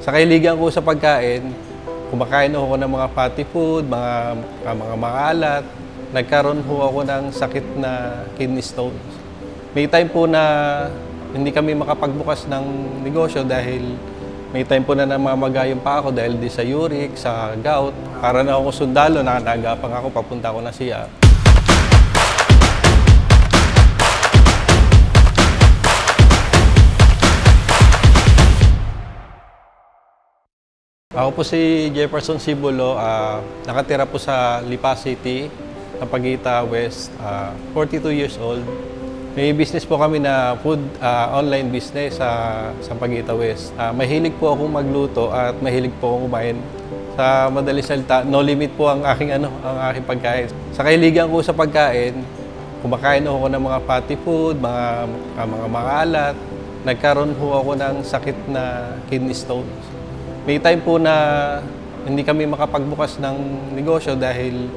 Sa kailigan ko sa pagkain, kumakain ako ng mga fatty food, mga maalat. Nagkaroon po ako ng sakit na kidney stones. May time po na hindi kami makapagbukas ng negosyo dahil may time po na namamagayong pa ako dahil di sa uric, sa gout. Para na ako sundalo, nakanaagapang ako, papunta ako na siya. Ako po si Jefferson Sibulo, nakatira po sa Lipa City, Sampaguita West, 42 years old. May business po kami na food online business sa Sampaguita West. Mahilig po akong magluto at mahilig po akong kumain. Sa madaling salita, no limit po ang aking pagkain. Sa kailigan ko sa pagkain, kumakain ako ng mga fatty food, mga maalat. Nagkaroon po ako ng sakit na kidney stones. May time po na hindi kami makapagbukas ng negosyo dahil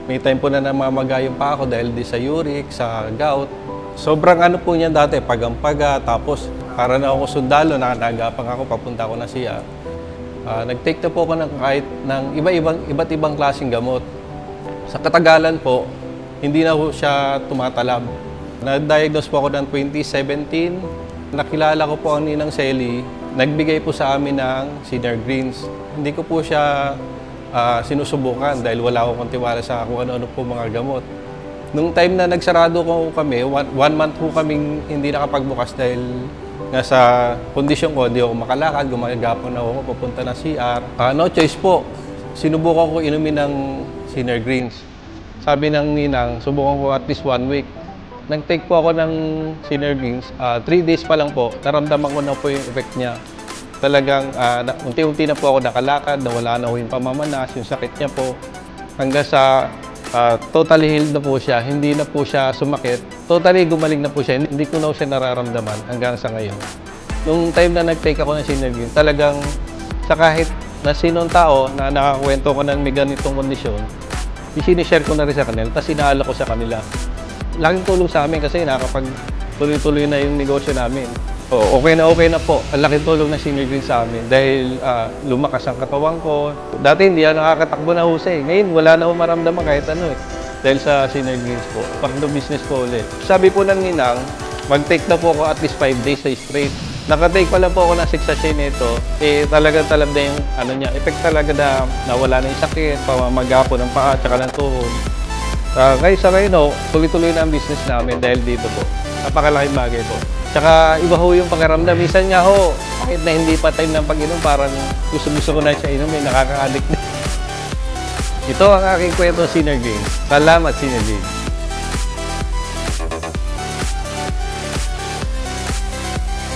may time po na namamagayong pa ako dahil di sa uric, sa gout. Sobrang ano po niya dati, pagampaga, tapos para na ako sundalo, nakanaagapang ako, papunta ako na siya. Nag-take na po ako ng iba't ibang klaseng gamot. Sa katagalan po, hindi na po siya tumatalab. Na-diagnose po ako ng 2017. Nakilala ko po ang Ninang Selly. Nagbigay po sa amin ng Senior Greens. Hindi ko po siya sinusubukan dahil wala akong tiwala sa kung ano-ano po mga gamot. Nung time na nagsarado ko kami, 1 month po kaming hindi nakapagbukas dahil nga sa kondisyon ko, hindi ako makalakad, gumagapon na ako, papunta na CR. No choice po, sinubukan ko inumin ng Senior Greens. Sabi ng Ninang, subukan ko at least 1 week. Nag-take po ako ng Senior Greens, 3 days pa lang po, naramdaman ko na po yung effect niya. Talagang unti-unti na po ako nakalakad, nawala na po yung pamamanas, yung sakit niya po. Hanggang sa totally healed na po siya, hindi na po siya sumakit. Totally gumaling na po siya, hindi ko na siya nararamdaman hanggang sa ngayon. Nung time na nag-take ako ng Senior Greens, talagang sa kahit na sinong tao na nakakwento ko ng may ganitong kondisyon, sinishare ko na rin sa kanila, tapos inaala ko sa kanila. Laking tulong sa amin kasi nakapag-tuloy-tuloy na yung negosyo namin. Okay na po. Ang laking tulong ng Senior Greens sa amin dahil lumakas ang katawan ko. Dati hindi ako nakakatakbo na husay. Ngayon wala na akong maramdaman kahit ano eh. Dahil sa Senior Greens po. Pakdo business po ulit. Sabi po ng Ninang, mag-take na po ako at least 5 days sa straight. Naka-take pa lang po ako ng 6 sachet nito. Talagang talab na yung effect talaga na nawala na yung sakit, pamamaga ng paa, tsaka ng tuhod. Ngayon sa ngayon, tuloy-tuloy na ang business namin dahil dito po. Napakalaking bagay po. Tsaka iba ho yung pakiramdam. Minsan nga ho, kahit na hindi pa time ng pag-inom, parang gusto ko na siya inumin, nakaka-addict na. Ito ang aking kwento, Senior Greens. Salamat, Senior Greens.